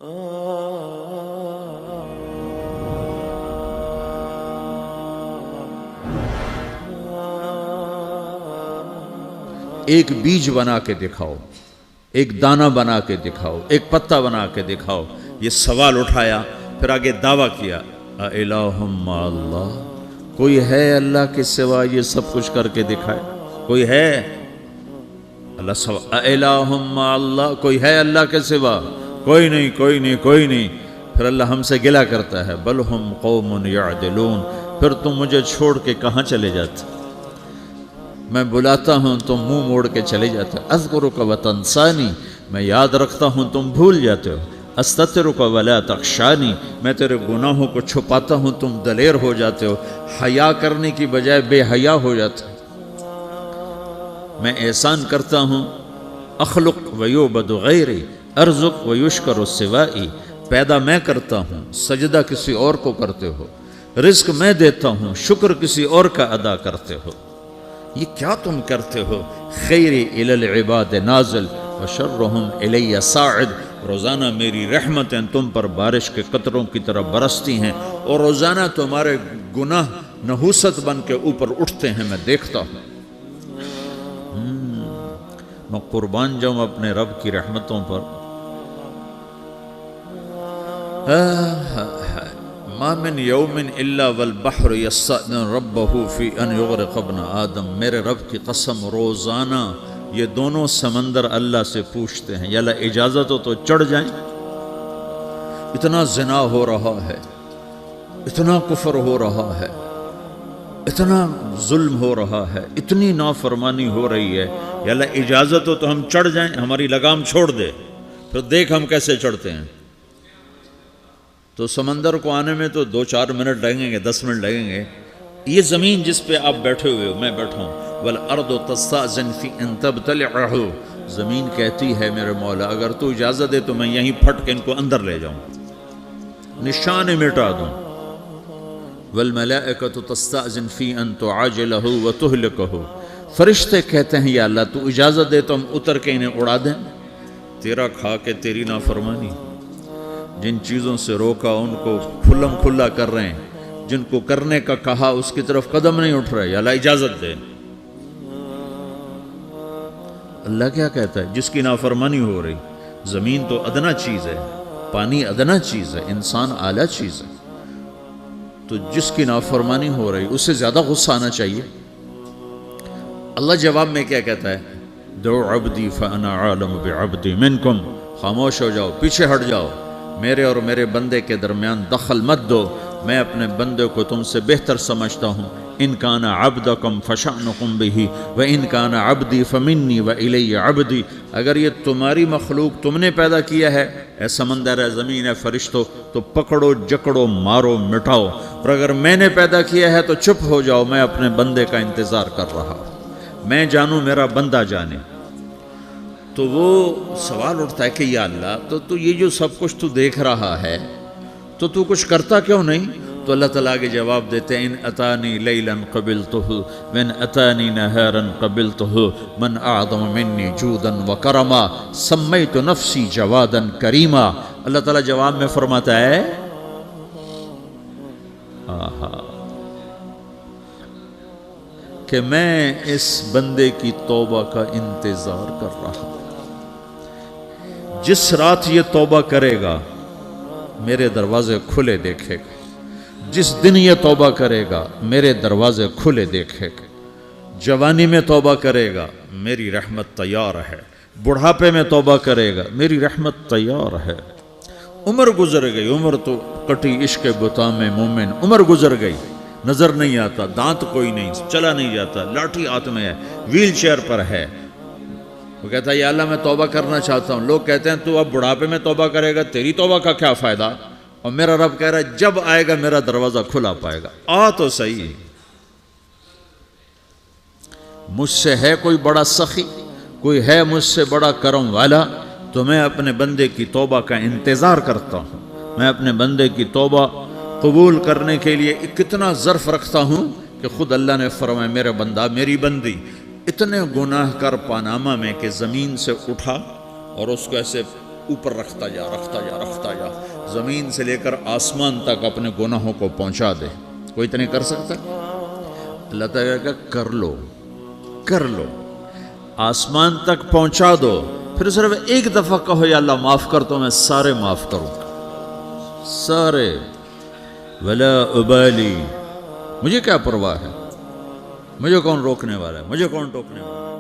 ایک بیج بنا کے دکھاؤ، ایک دانہ بنا کے دکھاؤ، ایک پتا بنا کے دکھاؤ۔ یہ سوال اٹھایا، پھر آگے دعویٰ کیا، اِلَٰهٌ مَّعَ اللَّهِ، کوئی ہے اللہ کے سوا یہ سب کچھ کر کے دکھائے؟ کوئی ہے؟ اللہ سوا اِلَٰهٌ مَّعَ اللَّهِ، کوئی ہے اللہ کے سوا؟ کوئی نہیں، کوئی نہیں، کوئی نہیں۔ پھر اللہ ہم سے گلہ کرتا ہے، بل ہم قوم یعدلون، پھر تم مجھے چھوڑ کے کہاں چلے جاتے؟ میں بلاتا ہوں تم منہ موڑ کے چلے جاتے ہو۔ اذکرک وتنسانی، میں یاد رکھتا ہوں تم بھول جاتے ہو۔ استترک ولا تخشانی، میں تیرے گناہوں کو چھپاتا ہوں تم دلیر ہو جاتے ہو، حیا کرنے کی بجائے بے حیا ہو جاتے ہو۔ میں احسان کرتا ہوں، اخلق ویعبد غیری، ارزق ویشکر سوائی، پیدا میں کرتا ہوں، سجدہ کسی اور کو کرتے ہو، رزق میں دیتا ہوں، شکر کسی اور کا ادا کرتے ہو۔ یہ کیا تم کرتے ہو؟ خیری الی العباد نازل وشرہم الی صاعد، روزانہ میری رحمتیں تم پر بارش کے قطروں کی طرح برستی ہیں، اور روزانہ تمہارے گناہ نحوست بن کے اوپر اٹھتے ہیں، میں دیکھتا ہوں۔ میں قربان جاؤں اپنے رب کی رحمتوں پر۔ ما من یوم الا والبحر یستأذن ربہ فی ان یغرق ابن آدم، میرے رب کی قسم روزانہ یہ دونوں سمندر اللہ سے پوچھتے ہیں، یا اللہ اجازت ہو تو چڑھ جائیں۔ اتنا زنا ہو رہا ہے، اتنا کفر ہو رہا ہے، اتنا ظلم ہو رہا ہے، اتنی نافرمانی ہو رہی ہے، یا اللہ اجازت ہو تو ہم چڑھ جائیں، ہماری لگام چھوڑ دے، پھر دیکھ ہم کیسے چڑھتے ہیں۔ تو سمندر کو آنے میں تو 2-4 منٹ لگیں گے، 10 منٹ لگیں گے۔ یہ زمین جس پہ آپ بیٹھے ہوئے ہو، میں بیٹھا ہوں، وَالْأَرْضُ تَسْتَأْذِنُ فِي أَن تَبْتَلِعَهُ، زمین کہتی ہے میرے مولا اگر تو اجازت دے تو میں یہیں پھٹ کے ان کو اندر لے جاؤں، نشان مٹا دوں۔ وَالْمَلَائِكَةُ تَسْتَأْذِنُ فِي أَن تُعَاجِلَهُ وَتُهْلِكَهُ، فرشتے کہتے ہیں یا اللہ تو اجازت دے تو ہم اتر کے انہیں اڑا دیں، تیرا کھا کے تیری نافرمانی۔ جن چیزوں سے روکا ان کو کھلم کھلا کر رہے ہیں، جن کو کرنے کا کہا اس کی طرف قدم نہیں اٹھ رہے، یا اللہ اجازت دے۔ اللہ کیا کہتا ہے؟ جس کی نافرمانی ہو رہی، زمین تو ادنا چیز ہے، پانی ادنا چیز ہے، انسان اعلیٰ چیز ہے، تو جس کی نافرمانی ہو رہی اس سے زیادہ غصہ آنا چاہیے۔ اللہ جواب میں کیا کہتا ہے؟ دعو عبدی فانا عالم بعبدی منکم، خاموش ہو جاؤ، پیچھے ہٹ جاؤ، میرے اور میرے بندے کے درمیان دخل مت دو، میں اپنے بندے کو تم سے بہتر سمجھتا ہوں۔ ان کان عبدکم فشأنکم بہ وان کان عبدی فمنی والی عبدی، اگر یہ تمہاری مخلوق تم نے پیدا کیا ہے، اے سمندر ہے، زمین ہے، فرشتوں، تو پکڑو جکڑو مارو مٹاؤ، اور اگر میں نے پیدا کیا ہے تو چپ ہو جاؤ، میں اپنے بندے کا انتظار کر رہا ہوں، میں جانوں میرا بندہ جانے۔ تو وہ سوال اٹھتا ہے کہ یا اللہ تو یہ جو سب کچھ تو دیکھ رہا ہے تو کچھ کرتا کیوں نہیں؟ تو اللہ تعالیٰ کے جواب دیتے ہیں، ان اتانی لیلا قبلتہ من اتانی نہارا قبلتہ من اعظم منی جودا وکرما سمیت نفسی جوادا کریما۔ اللہ تعالیٰ جواب میں فرماتا ہے کہ میں اس بندے کی توبہ کا انتظار کر رہا ہوں، جس رات یہ توبہ کرے گا میرے دروازے کھلے دیکھے گا، جس دن یہ توبہ کرے گا میرے دروازے کھلے دیکھے گا، جوانی میں توبہ کرے گا میری رحمت تیار ہے، بڑھاپے میں توبہ کرے گا میری رحمت تیار ہے۔ عمر گزر گئی، عمر تو کٹی عشق بتا میں مومن، عمر گزر گئی، نظر نہیں آتا، دانت کوئی نہیں، چلا نہیں جاتا، لاٹھی ہاتھ میں ہے، ویل چیئر پر ہے۔ وہ کہتا ہے یا اللہ میں توبہ کرنا چاہتا ہوں۔ لوگ کہتے ہیں تو اب بڑھاپے میں توبہ کرے گا، تیری توبہ کا کیا فائدہ؟ اور میرا رب کہہ رہا ہے جب آئے گا میرا دروازہ کھلا پائے گا، آ تو صحیح۔ مجھ سے ہے کوئی بڑا سخی، کوئی ہے مجھ سے بڑا کرم والا، تو میں اپنے بندے کی توبہ کا انتظار کرتا ہوں، میں اپنے بندے کی توبہ قبول کرنے کے لیے کتنا ظرف رکھتا ہوں کہ خود اللہ نے فرمایا میرے بندہ میری بندی اتنے گناہ کر پاناما میں کہ زمین سے اٹھا اور اس کو ایسے اوپر رکھتا جا رکھتا جا رکھتا جا، زمین سے لے کر آسمان تک اپنے گناہوں کو پہنچا دے۔ کوئی تو نہیں کر سکتا؟ اللہ تعالیٰ کا کر لو، کر لو، آسمان تک پہنچا دو، پھر صرف ایک دفعہ کہو یا اللہ معاف کر، تو میں سارے معاف کروں گا، سارے، ولا ابالی، مجھے کیا پرواہ ہے، مجھے کون روکنے والا ہے، مجھے کون ٹوکنے والا ہے۔